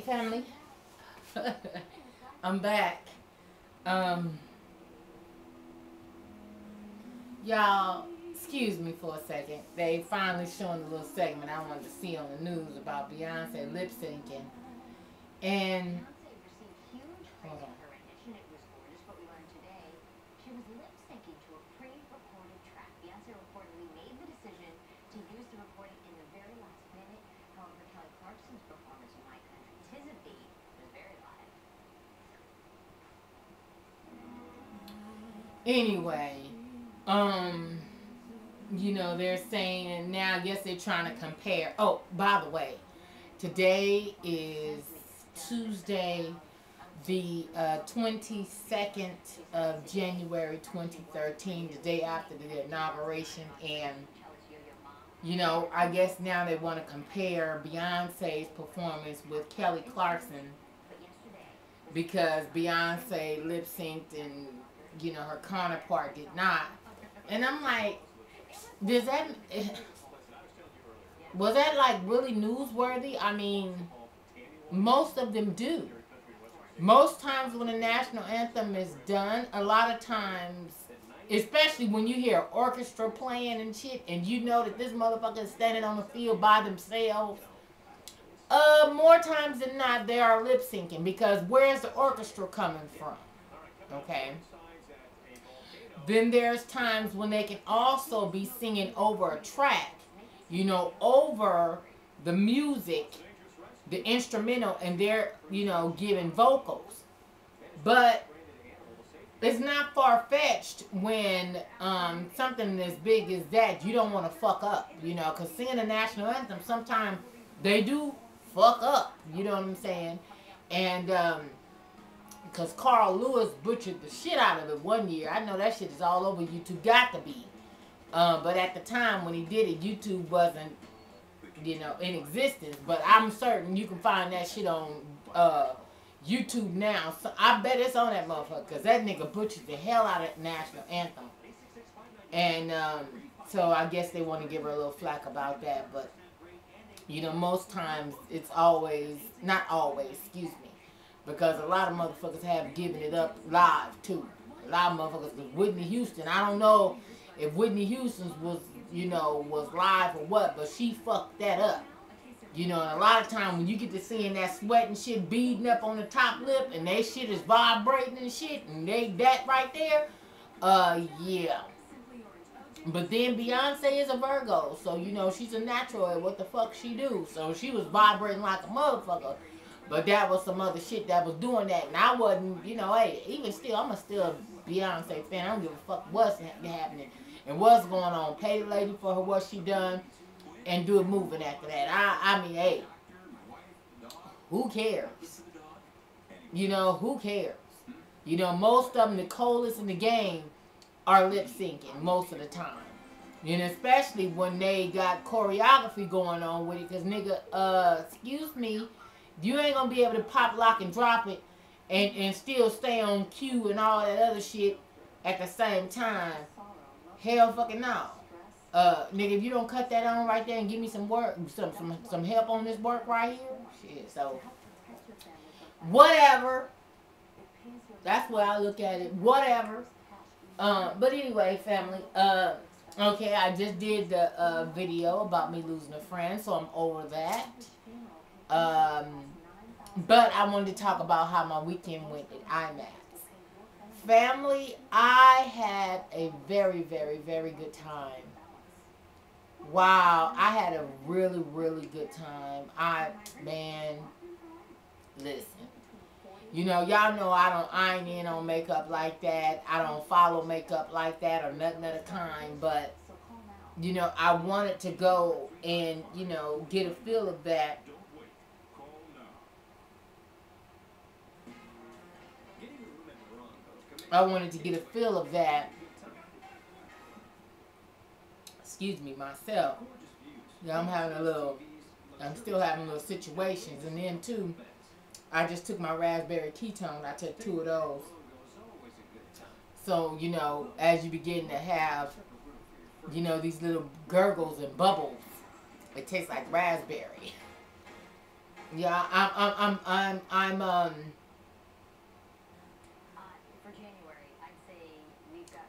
family. I'm back. Y'all, excuse me for a second. They finally showing a little segment I wanted to see on the news about Beyonce lip syncing. And hold on. Anyway, you know, they're saying, and now I guess they're trying to compare. Oh, by the way, today is Tuesday, the 22nd of January 2013, the day after the inauguration, and you know, I guess now they want to compare Beyonce's performance with Kelly Clarkson because Beyonce lip synced and you know her counterpart did not. And I'm like, was that like really newsworthy? I mean, most of them do. Most times when a national anthem is done, a lot of times, especially when you hear orchestra playing and shit, and you know that this motherfucker is standing on the field by themselves, more times than not, they are lip syncing because where's the orchestra coming from? Okay. Then there's times when they can also be singing over a track, you know, over the music, the instrumental, and they're, you know, giving vocals. But it's not far-fetched when something as big as that, you don't want to fuck up, you know, because singing a national anthem, sometimes they do fuck up, you know what I'm saying? And, because Carl Lewis butchered the shit out of it one year. I know that shit is all over YouTube. Got to be. But at the time when he did it, YouTube wasn't, you know, in existence. But I'm certain you can find that shit on YouTube now. So I bet it's on that motherfucker. Because that nigga butchered the hell out of the national anthem. And so I guess they want to give her a little flack about that. But, you know, most times it's always, not always, excuse me. Because a lot of motherfuckers have given it up live, too. A lot of motherfuckers, because Whitney Houston, I don't know if Whitney Houston's was, you know, was live or what, but she fucked that up. You know, and a lot of time when you get to seeing that sweat and shit beading up on the top lip, and that shit is vibrating and shit, and that right there, yeah. But then Beyonce is a Virgo, so, you know, she's a natural at what the fuck she do. So she was vibrating like a motherfucker. But that was some other shit that was doing that. And I wasn't, you know, hey, even still, I'm still a Beyonce fan. I don't give a fuck what's happening and what's going on. Pay the lady for her what she done and do it moving after that. I mean, hey, who cares? You know, who cares? You know, most of them, the coldest in the game, are lip syncing most of the time. You know, especially when they got choreography going on with it. Because, nigga, excuse me, you ain't gonna be able to pop, lock, and drop it and still stay on cue and all that other shit at the same time. Hell fucking no. Nigga, if you don't cut that on right there and give me some work, some help on this work right here, shit, so whatever. That's where I look at it. Whatever. But anyway, family, okay, I just did the video about me losing a friend, so I'm over that. But I wanted to talk about how my weekend went at IMAX. Family, I had a very, very, very good time. Wow, I had a really, really good time. Man, listen. You know, y'all know I ain't in on makeup like that. I don't follow makeup like that or nothing of the kind. But, you know, I wanted to go and, you know, get a feel of that. I wanted to get a feel of that. Excuse me, myself. Yeah, I'm still having little situations. And then, too, I just took my raspberry ketone. I took 2 of those. So, you know, as you begin to have, you know, these little gurgles and bubbles, it tastes like raspberry. Yeah,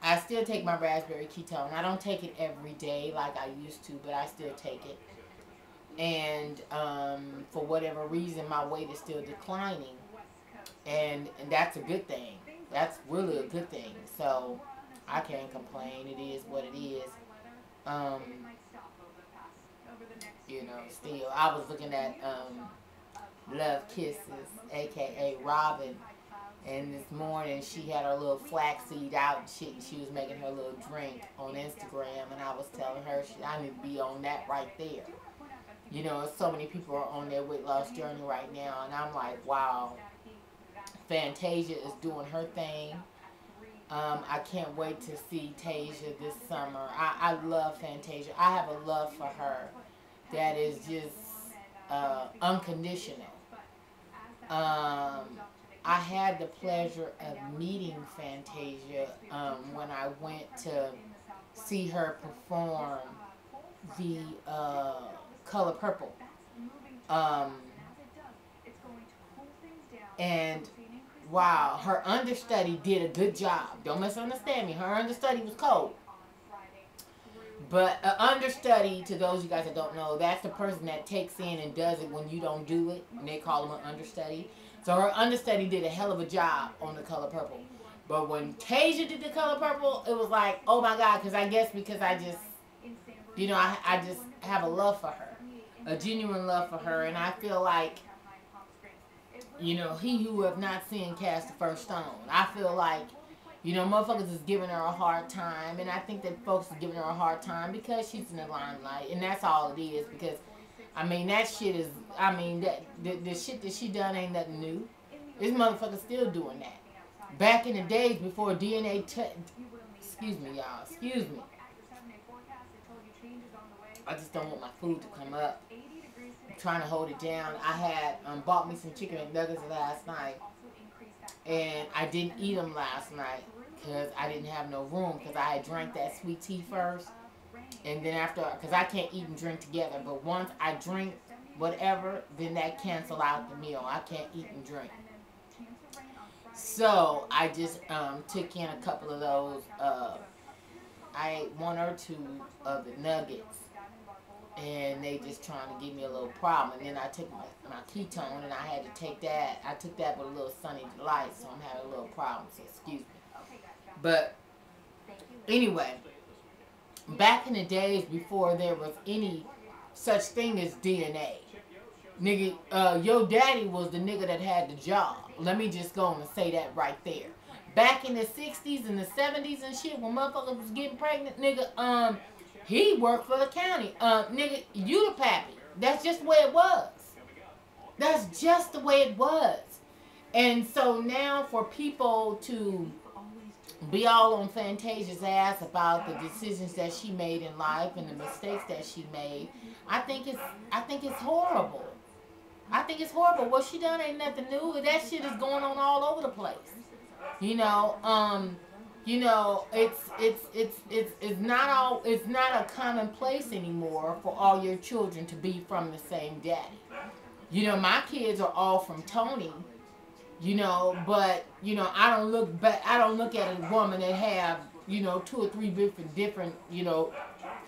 I still take my raspberry ketone. I don't take it every day like I used to, but I still take it. And for whatever reason, my weight is still declining, and that's a good thing. That's really a good thing. So I can't complain. It is what it is. Um, still, I was looking at Love Kisses, aka Robin. And this morning she had her little flaxseed out and shit, and she was making her little drink on Instagram, and I was telling her I need to be on that right there. So many people are on their weight loss journey right now, and I'm like, wow, Fantasia is doing her thing. I can't wait to see Tasia this summer. I love Fantasia. I have a love for her that is just unconditional. I had the pleasure of meeting Fantasia when I went to see her perform the Color Purple. And wow, her understudy did a good job. Don't misunderstand me. Her understudy was cold. But an understudy, to those of you guys that don't know, that's the person that takes in and does it when you don't do it. And they call them an understudy. So her understudy did a hell of a job on the Color Purple. But when Tasia did the Color Purple, it was like, oh my God, because I just, I just have a love for her. A genuine love for her. And I feel like, he who have not seen cast the first stone. I feel like, motherfuckers is giving her a hard time. And I think that folks are giving her a hard time because she's in the limelight. And that's all it is. Because that shit is, the shit that she done ain't nothing new. This motherfucker's still doing that. Back in the days before DNA excuse me, y'all. Excuse me. I just don't want my food to come up. I'm trying to hold it down. I had bought me some chicken McNuggets last night. And I didn't eat them last night because I didn't have no room because I had drank that sweet tea first. And then after, because I can't eat and drink together. But once I drink whatever, then that cancel out the meal. I can't eat and drink. So I just took in a couple of those. I ate one or two of the nuggets. And they just trying to give me a little problem. And then I took my ketone and I had to take that. I took that with a little Sunny Delight, so I'm having a little problem. So excuse me. But anyway, back in the days before there was any such thing as DNA, nigga, your daddy was the nigga that had the job. Let me just go on and say that right there. Back in the 60s and the 70s and shit, when motherfuckers was getting pregnant, nigga, he worked for the county. Nigga, you the pappy. That's just the way it was. That's just the way it was. And so now for people to be all on Fantasia's ass about the decisions that she made in life and the mistakes that she made, I think it's horrible. I think it's horrible. What she done ain't nothing new. That shit is going on all over the place. It's not a commonplace anymore for all your children to be from the same daddy. My kids are all from Tony, but I don't look at a woman that have, 2 or 3 different,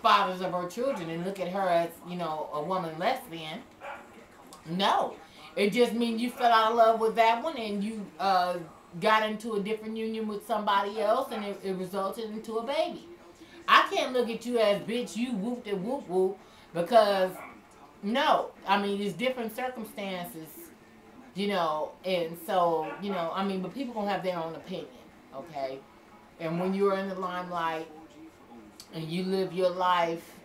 fathers of her children and look at her as, a woman less than. No. It just means you fell out of love with that one and you got into a different union with somebody else and it resulted into a baby. I can't look at you as, bitch, you whooped and whoop whoop, because no. It's different circumstances, and so, but people gonna have their own opinion, okay? And when you're in the limelight and you live your life,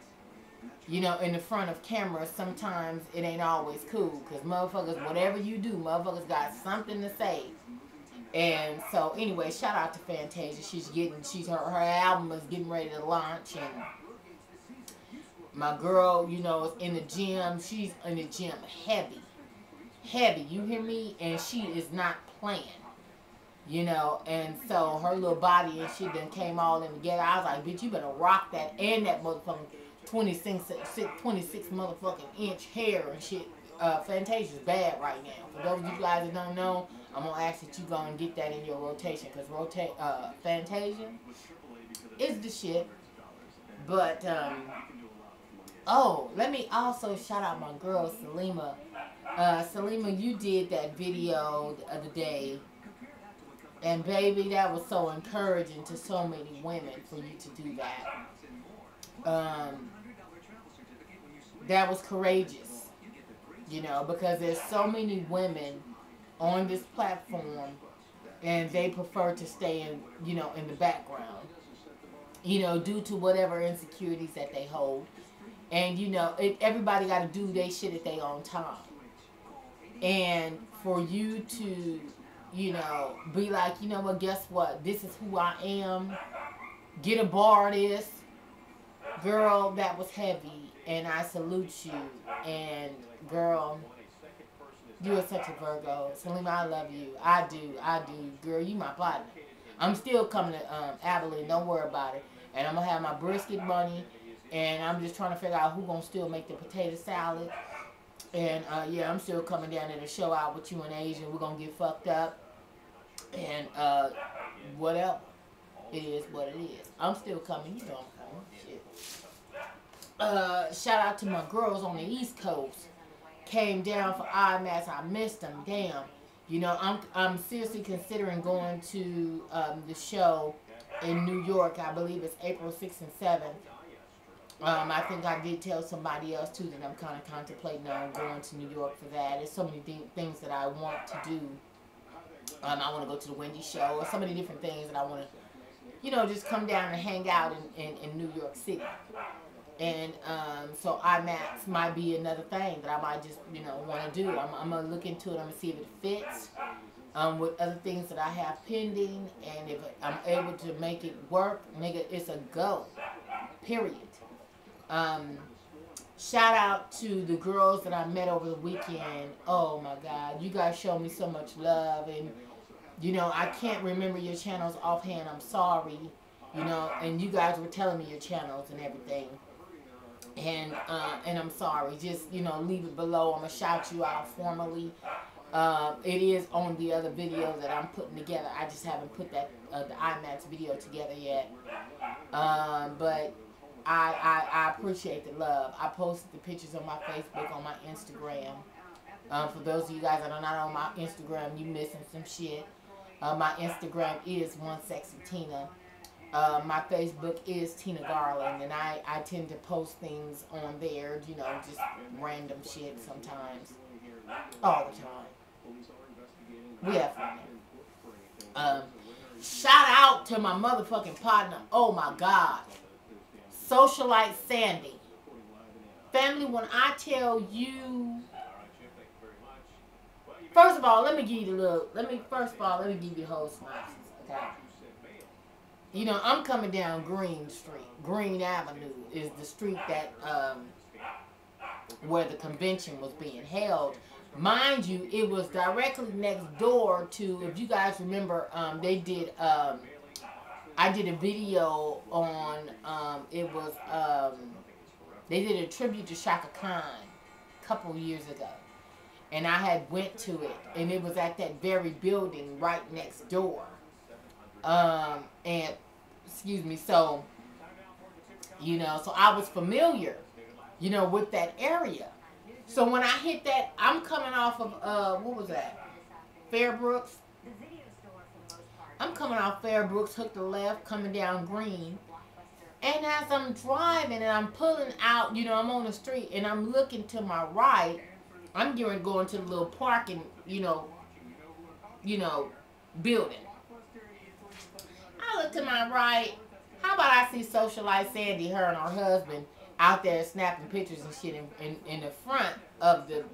in the front of camera, sometimes it ain't always cool, because motherfuckers, whatever you do, motherfuckers got something to say. And so anyway, shout out to Fantasia. Her album is getting ready to launch, and my girl, is in the gym. She's in the gym heavy, you hear me? And she is not playing, and so her little body and shit done came all in together. I was like, bitch, you better rock that, and that motherfucking 26 motherfucking inch hair and shit Fantasia's bad right now. For those of you guys that don't know, I'm gonna ask that you go and get that in your rotation, because Fantasia is the shit. But oh, let me also shout out my girl Salima. Salima, you did that video the other day, and baby, that was so encouraging to so many women for you to do that. That was courageous, you know, because there's so many women on this platform, and they prefer to stay in, you know, in the background, you know, due to whatever insecurities that they hold. And, you know, everybody got to do their shit at their own time. And for you to, you know, be like, you know what, guess what? This is who I am. Get a bar of this. Girl, that was heavy. And I salute you. And, girl, you are such a Virgo. Salima, I love you. I do. Girl, you my partner. I'm still coming to Abilene. Don't worry about it. And I'm going to have my brisket money. And I'm just trying to figure out who's going to still make the potato salad. And, yeah, I'm still coming down there to show out with you in Asia. We're going to get fucked up. And, whatever. It is what it is. I'm still coming. You know I'm coming. Shit. Shout out to my girls on the East Coast. Came down for IMAX. I missed them. Damn. You know, I'm seriously considering going to the show in New York. I believe it's April 6th and 7th. I think I did tell somebody else too that I'm kind of contemplating on going to New York for that. There's so many things that I want to do. I want to go to the Wendy show, or so many different things that I want to, you know, just come down and hang out in New York City. And so IMAX might be another thing that I might just, you know, want to do. I'm going to look into it. I'm going to see if it fits with other things that I have pending. And if I'm able to make it work, it's a go. Period. Shout out to the girls that I met over the weekend. Oh my God, you guys show me so much love, and you know, I can't remember your channels offhand. I'm sorry, you know, and you guys were telling me your channels and everything, and I'm sorry. Just, you know, leave it below. I'm gonna shout you out formally. It is on the other video that I'm putting together. I just haven't put that the IMAX video together yet, but I appreciate the love. I posted the pictures on my Facebook, on my Instagram. For those of you guys that are not on my Instagram, you missing some shit. My Instagram is OneSexyTina. My Facebook is Tina Garland, and I tend to post things on there, you know, just random shit sometimes. All the time. We have fun. Shout out to my motherfucking partner. Oh my God. Socialite Sandy. Family, when I tell you, first of all, let me give you the whole synopsis, okay? You know, I'm coming down Green Street. Green Avenue is the street that, where the convention was being held. Mind you, it was directly next door to, if you guys remember, they did, I did a video on, they did a tribute to Shaka Khan a couple years ago. And I had went to it, and it was at that very building right next door. And, excuse me, so, you know, so I was familiar, you know, with that area. So when I hit that, I'm coming off of, what was that? Fairbrook's. I'm coming off Fairbrook's, hooked the left, coming down Green. And as I'm driving and I'm pulling out, you know, I'm on the street and I'm looking to my right, I'm getting going to the little parking, you know, building. I look to my right. How about I see Socialite Sandy, her and her husband, out there snapping pictures and shit in the front of the,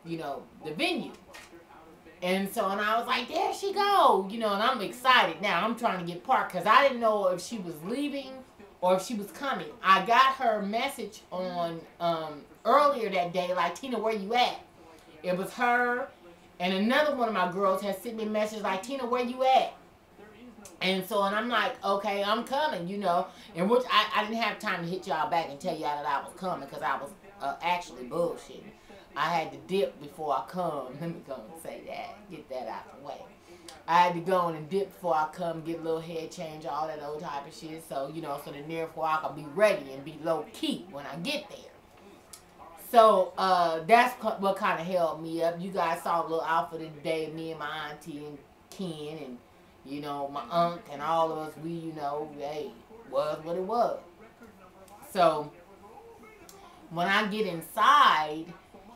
you know, the venue. And so, and I was like, there she go, you know, and I'm excited. Now, I'm trying to get parked because I didn't know if she was leaving or if she was coming. I got her message on earlier that day, like, Tina, where you at? It was her, and another one of my girls had sent me a message like, Tina, where you at? And so, and I'm like, okay, I'm coming, you know. And which I didn't have time to hit y'all back and tell y'all that I was coming because I was actually bullshitting. I had to dip before I come. Let me go and say that. Get that out the way. I had to go in and dip before I come, get a little head change, all that old type of shit. So, you know, so that therefore I can be ready and be low key when I get there. So, that's what kind of held me up. You guys saw a little outfit of the day, me and my auntie and Ken and, you know, my aunt and all of us, we, you know, hey, was what it was. So, when I get inside,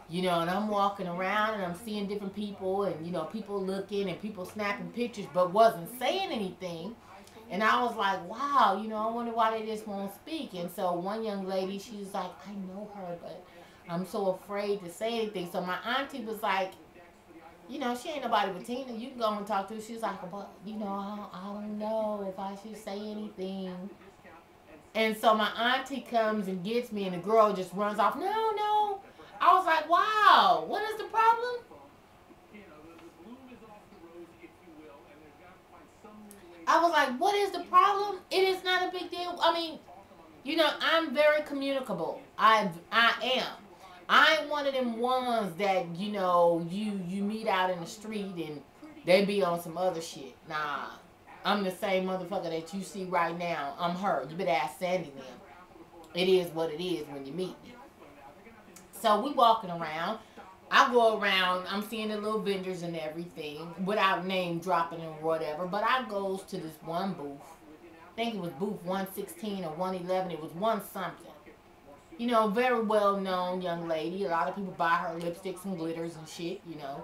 you know, and I'm walking around and I'm seeing different people and, you know, people looking and people snapping pictures but wasn't saying anything. And I was like, wow, you know, I wonder why they just won't speak. And so one young lady, she was like, I know her, but I'm so afraid to say anything. So my auntie was like, you know, she ain't nobody but Tina. You can go and talk to her. She was like, but, you know, I don't know if I should say anything. And so my auntie comes and gets me and the girl just runs off. No. I was like, wow, what is the problem? I was like, what is the problem? It is not a big deal. I mean, you know, I'm very communicable. I am. I ain't one of them ones that, you know, you meet out in the street and they be on some other shit. Nah, I'm the same motherfucker that you see right now. I'm her. You better ask Sandy them. It is what it is when you meet me. So we walking around. I go around, I'm seeing the little vendors and everything, without name dropping or whatever, but I goes to this one booth. I think it was booth 116 or 111, it was one something. You know, very well known young lady. A lot of people buy her lipsticks and glitters and shit, you know.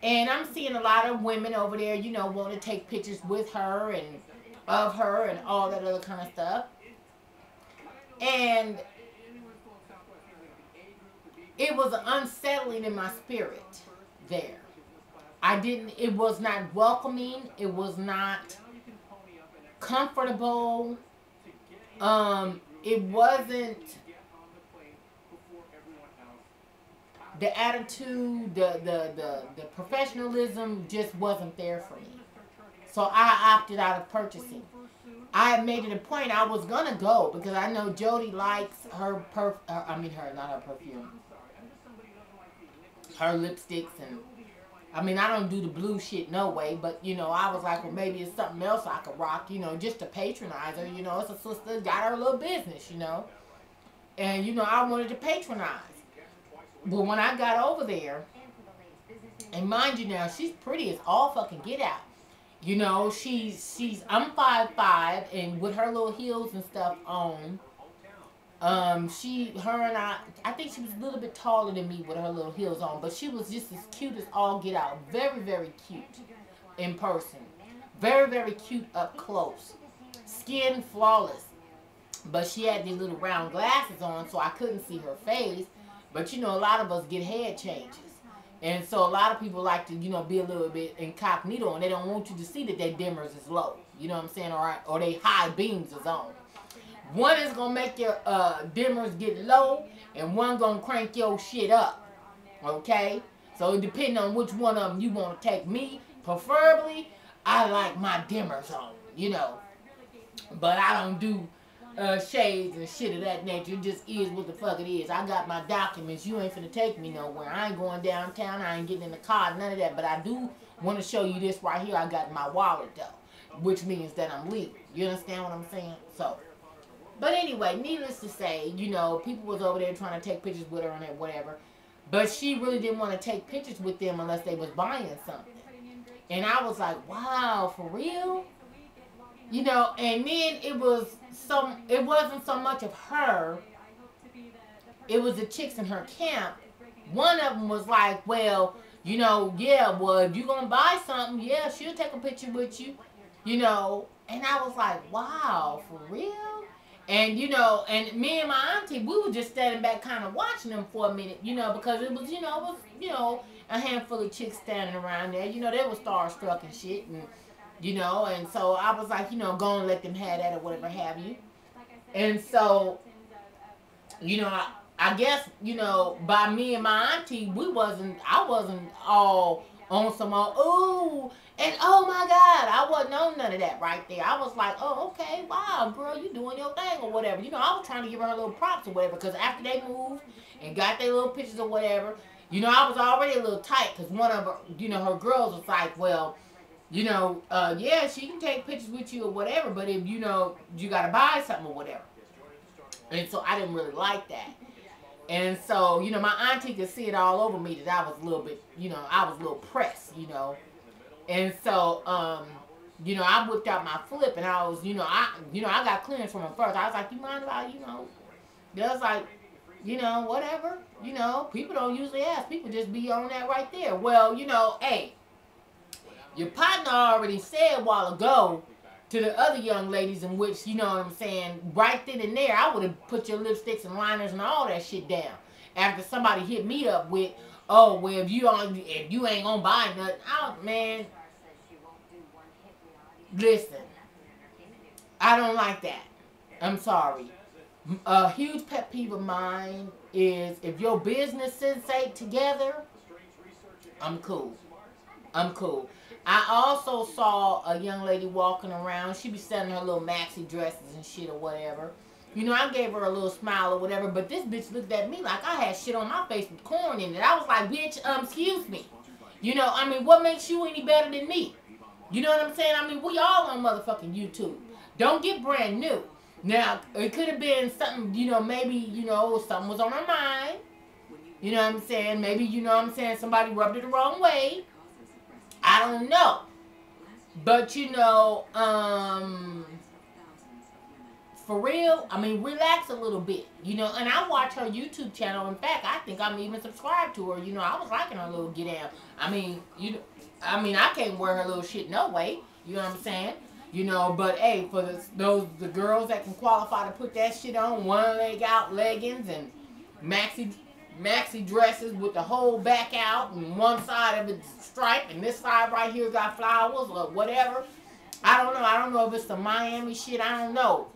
And I'm seeing a lot of women over there, you know, want to take pictures with her and of her and all that other kind of stuff. And it was unsettling in my spirit there. It was not welcoming. It was not comfortable. It wasn't the attitude, the professionalism just wasn't there for me. So I opted out of purchasing. I had made it a point I was gonna go because I know Jody likes her not her perfume. Her lipsticks and I mean I don't do the blue shit no way, but you know I was like, well maybe it's something else I could rock, you know, just to patronize her, you know, it's a sister got her little business, you know, and you know I wanted to patronize. But when I got over there, and mind you now, she's pretty as all fucking get out. You know, I'm 5'5", and with her little heels and stuff on, her and I think she was a little bit taller than me with her little heels on, but she was just as cute as all get out. Very, very cute in person. Very, very cute up close. Skin flawless. But she had these little round glasses on, so I couldn't see her face. But, you know, a lot of us get head changes. And so a lot of people like to, you know, be a little bit incognito, and they don't want you to see that their dimmers is low. You know what I'm saying? Or they high beams is on. One is going to make your dimmers get low, and one going to crank your shit up. Okay? So depending on which one of them you want to take. Me, preferably, I like my dimmers on, you know. But I don't do shades and shit of that nature. It just is what the fuck it is. I got my documents. You ain't finna take me nowhere. I ain't going downtown. I ain't getting in the car. None of that. But I do want to show you this right here. I got my wallet though, which means that I'm legal. You understand what I'm saying? So, but anyway, needless to say, you know, people was over there trying to take pictures with her and whatever. But she really didn't want to take pictures with them unless they was buying something. And I was like, wow, for real? You know, and then it wasn't so much of her, it was the chicks in her camp. One of them was like, well, you know, yeah, well, if you're going to buy something, yeah, she'll take a picture with you, you know. And I was like, wow, for real? And, you know, and me and my auntie, we were just standing back kind of watching them for a minute, you know, because it was, a handful of chicks standing around there. You know, they were starstruck and shit, and you know, and so I was like, you know, go and let them have that or whatever have you. And so, you know, I guess, you know, by me and my auntie, I wasn't all on some old, ooh, and oh my God, I wasn't on none of that right there. I was like, oh, okay, wow, girl, you doing your thing or whatever. You know, I was trying to give her little props or whatever, because after they moved and got their little pictures or whatever, you know, I was already a little tight, because one of her, you know, her girls was like, well, you know, yeah, she can take pictures with you or whatever, but if, you know, you got to buy something or whatever. And so I didn't really like that. And so, you know, my auntie could see it all over me that I was a little bit, you know, I was a little pressed, you know. And so, you know, I whipped out my flip and I was, you know, I got clearance from her first. I was like, you mind if I, you know, they was like, you know, whatever, you know, people don't usually ask. People just be on that right there. Well, you know, hey, your partner already said a while ago to the other young ladies, in which, you know what I'm saying, right then and there, I would have put your lipsticks and liners and all that shit down. After somebody hit me up with, oh, well, if you ain't gonna buy nothing, man, listen, I don't like that. I'm sorry. A huge pet peeve of mine is if your businesses ain't together, I'm cool. I'm cool. I also saw a young lady walking around. She be selling her little maxi dresses and shit or whatever. You know, I gave her a little smile or whatever, but this bitch looked at me like I had shit on my face with corn in it. I was like, bitch, excuse me. You know, I mean, what makes you any better than me? You know what I'm saying? I mean, we all on motherfucking YouTube. Don't get brand new. Now, it could have been something, you know, maybe, you know, something was on her mind. You know what I'm saying? Maybe, you know what I'm saying, somebody rubbed it the wrong way. I don't know. But, you know, for real, I mean, relax a little bit. You know, and I watch her YouTube channel. In fact, I think I'm even subscribed to her. You know, I was liking her little get down. I mean, I can't wear her little shit no way. You know what I'm saying? You know, but hey, for the girls that can qualify to put that shit on, one leg out leggings and maxi dresses with the whole back out and one side of it striped and this side right here got flowers or whatever. I don't know. I don't know if it's the Miami shit. I don't know.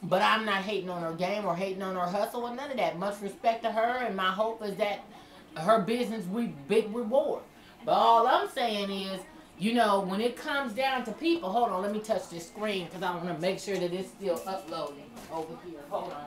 But I'm not hating on her game or hating on her hustle or none of that. Much respect to her, and my hope is that her business will big reward. But all I'm saying is, you know, when it comes down to people, hold on, let me touch this screen because I want to make sure that it's still uploading over here. Hold on.